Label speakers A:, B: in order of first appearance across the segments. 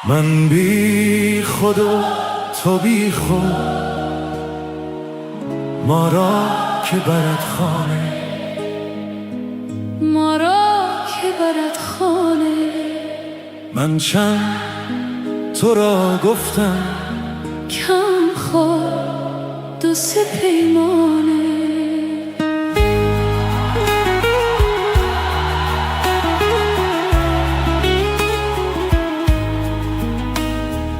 A: من بی خود و تو بی خود، ما را که برد خانه،
B: ما را که برد خانه.
A: من چند تو را گفتم
B: کم خور دو سه پیمانه.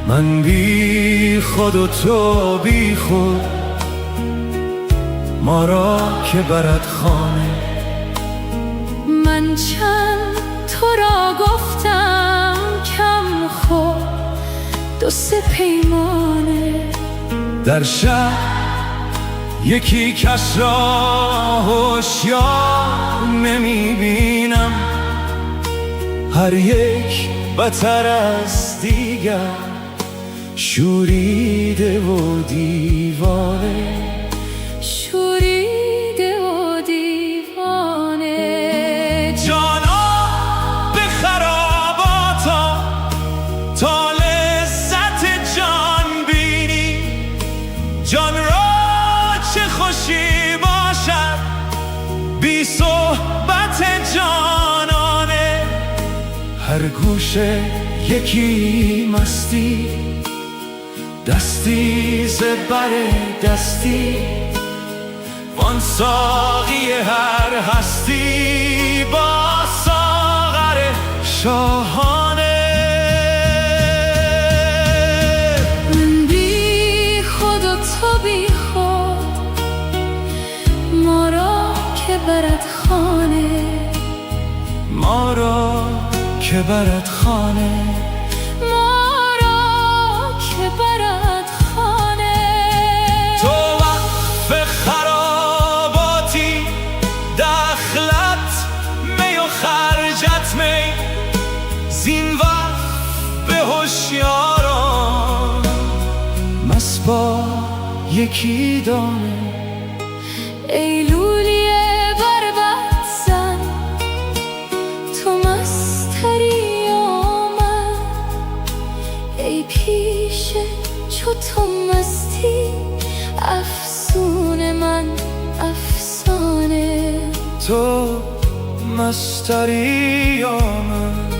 A: من بی خود و تو بی خود، ما را که برد خانه.
B: من چند تو را گفتم کم خور دو سه پیمانه.
A: در شهر یکی کس را هوشیار نمی بینم، هر یک بتر از دیگر، شوریده و دیوانه،
B: شوریده و دیوانه.
A: جانا به خراباتا تا لذت جان بینی، جان را چه خوشی باشد بی صحبت جانانه. هر گوشه یکی مستی، دستی زبر دستی، وان ساقی هر هستی با ساغر شاهانه.
B: من بی خود و تو بی خود، ما را که برد خانه،
A: ما را که برد خانه،
B: ما را که برد خانه.
A: تو وقف خراباتی، دخلت می و خرجت می، زین وقف به هوشیاران مسپا یکی دانه.
B: ای لولی بربط زن، تو مستری آمد، ای پیشه چو تو مستی، افسون من افسانه.
A: تو مستری آمد،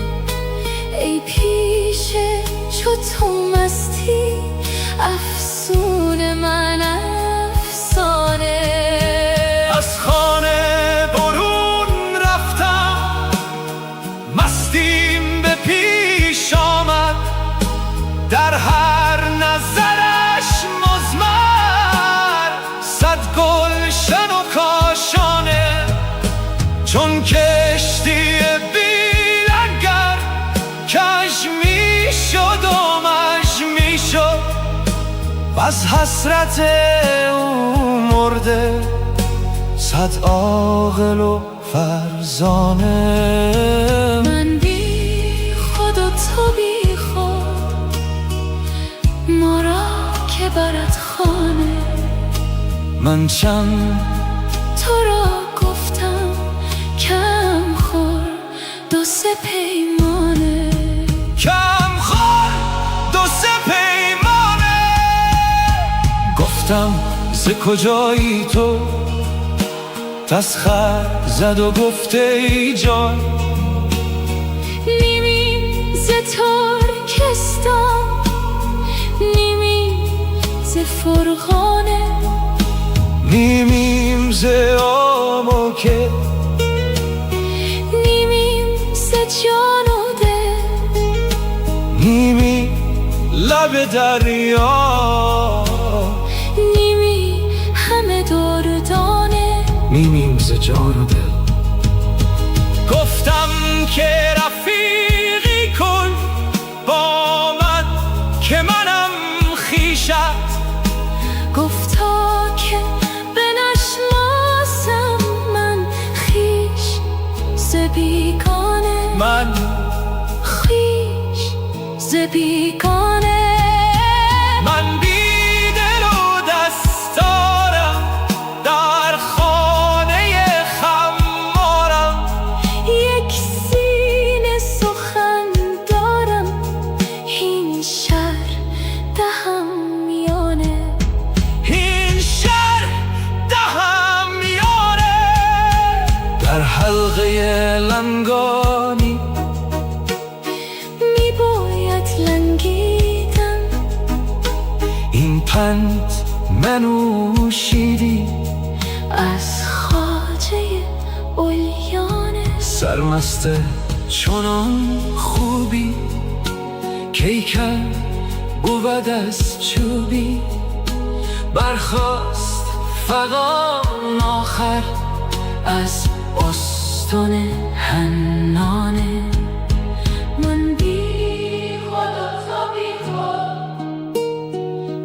B: ای پیشه چو تو مستی، افسون من افسانه.
A: از خانه برون رفتم، مستیم به پیش آمد، در هر نظرش مضمر، صد گلشن و کاشانه. چون کشتی بی لنگر، کج می شد و مژ می شد، وز حسرت او مرده صد عاقل و فرزانه.
B: من بی خود و تو بی خود، ما را که برد خانه.
A: من چند
B: تو را گفتم کم خور دو سه پیمانه،
A: کم خور دو سه پیمانه. گفتم ز کجایی تو، تسخر زد و گفته ای جان،
B: نیمیم ز ترکستان، نیمیم ز فرغانه،
A: نیمیم ز آموکه،
B: نیمیم ز جان و دل،
A: نیمی لب دریا،
B: نیمی همه دردانه،
A: نیمیم ز جان و دل. گفتم که رفیقی کن با من، که منم خویشت،
B: گفتا که بنشناسم من خویش ز بیگانه،
A: من
B: خویش ز بیگانه.
A: من بی دل و دستارم، در خانه خمارم،
B: یک سینه سخن دارم،
A: پند منوشیدی
B: از خواجه اولیانه.
A: سرمست چنان خوبی کیکر بود از چوبی، برخاست فغان آخر از استون حنانه.
B: من بی خود و تو بی خود،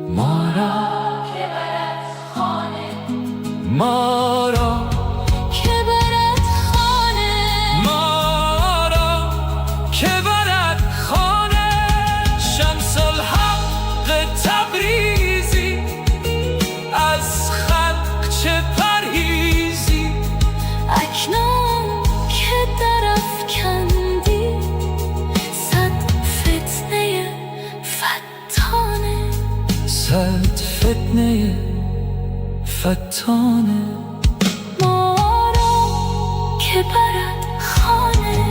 A: ما را
B: که برد خانه،
A: ما را
B: که برد خانه،
A: ما را که برد خانه. شمس الحق تبریزی از خلق چه پرهیزی،
B: اکنون که درافکندی صد فتنه فتانه.
A: صد فتنه فتانه.
B: ما را که برد خانه.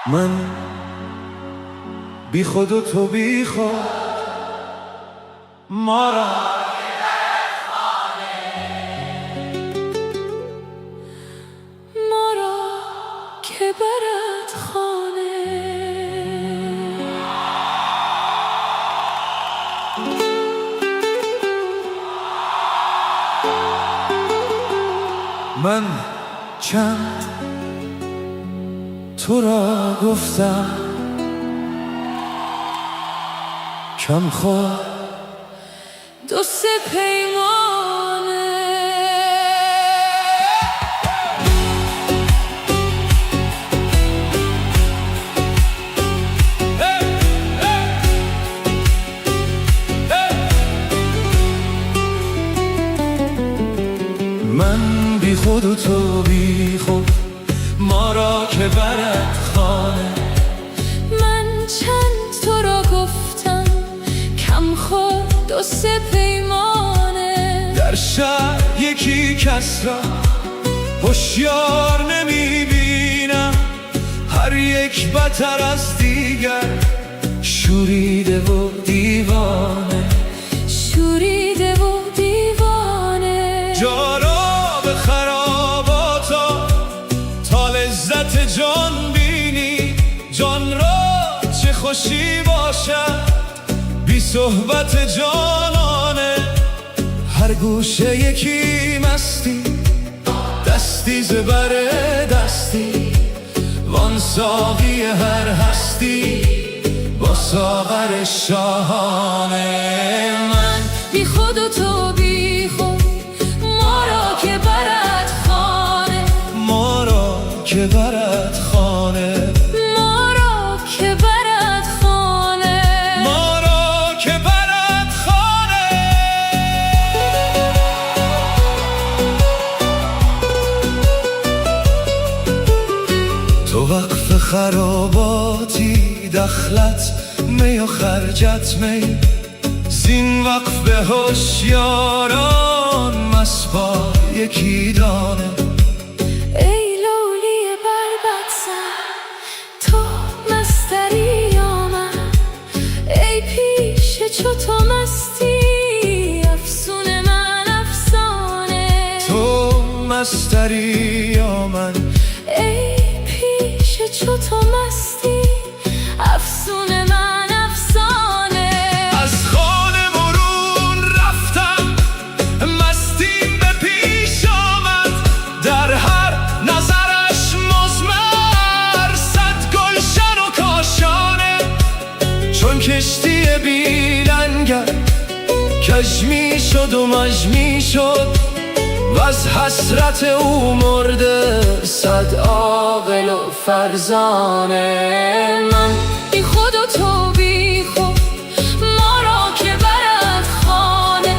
A: من بی خود و تو بی خود، ما را
B: ما را که برد خانه.
A: من چند تو را گفتم کم خود
B: دو سه پیمانه.
A: من بی خود و تو بی خود، ما را که برد خانه.
B: من چند تو را گفتم کم خود دو سه پیمانه.
A: در شهر یکی کس را هوشیار نمیبینم، هر یک بتر از دیگر شوریده و دیوانه.
B: شوریده و دیوانه.
A: جا را به خراباتا تا لذت جان بینی، جان را چه خوشی باشد بی صحبت جانانه. هر گوشه یکی مستی، دستی زبر دستی، وان ساقی هر هستی با ساغر شاهانه.
B: من بی خود و تو بی خود، ما را که برد خانه.
A: ما را که برد خانه.
B: ما را که برد خانه.
A: ما را که برد خانه. تو وقف خراباتی، دخلت می و خرجت می، زین وقف به هوشیاران مسپار یکی دانه.
B: ای لولی بربط سر، تو مستری آمد. ای پیش چو تو مستی، افسون من افسانه.
A: تو مستری یا من،
B: ای پیش چو تو مستی، افسون من افسانه.
A: از خانه برون رفتم، مستی به پیش آمد، در هر نظرش مزمر صد گلشن و کاشانه. چون کشتی بی لنگر کج می شد و مژ می شد، و از حسرت او مرده صد عاقل و فرزانه.
B: من بی خود و تو بی خود، ما را که برد خانه.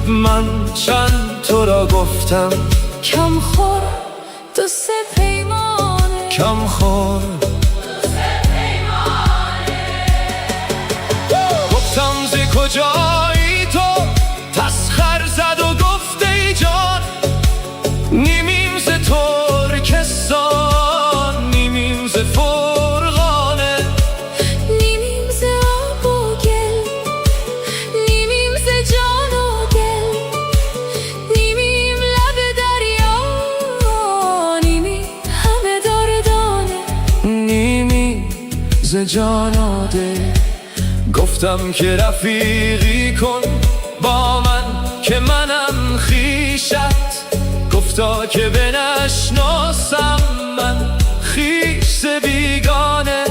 A: من چند تو را گفتم
B: کم خور دو سه پیمانه.
A: کم خور گفتم ز کجایی تو، تسخر زد و گفت ای جان، نیمیم ز ترکستان اسم جاناده. گفتم که رفیقی کن با من که منم خویشت. گفتا که بنشناسم من خویش ز بیگانه.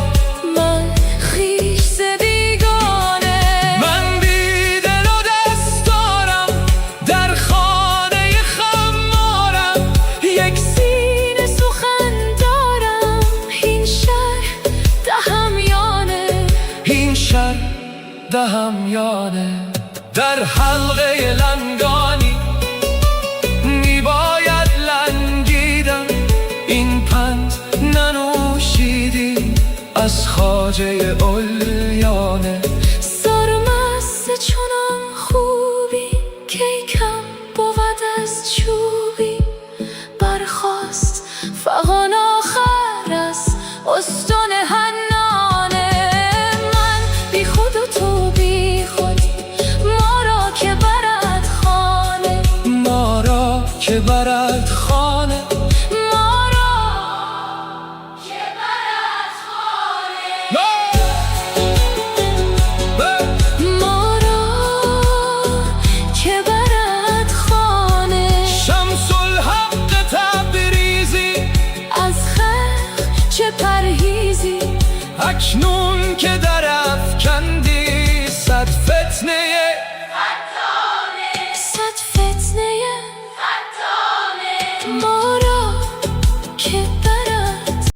B: من خویش ز بیگانه.
A: من بی دل و دستارم در خانه خمارم.
B: یک سینه سخن دارم این شهر دهمیانه.
A: این شهر دهمیانه. در حلقه لنگانی میباید لنگیدن. این پند ننوشیدی از خواجه علیانه.
B: سرمست چنان خوبی که کم بود از چوبی. برخاست فغان آخر از استن حنانه. من بی خود و تو بی خود ما را که برد خانه.
A: ما را که برد خانه.
B: ما را که برد خانه. ما را که برد خانه.
A: شمس الحق تبریزی
B: از خلق چه پرهیزی.
A: اکنون که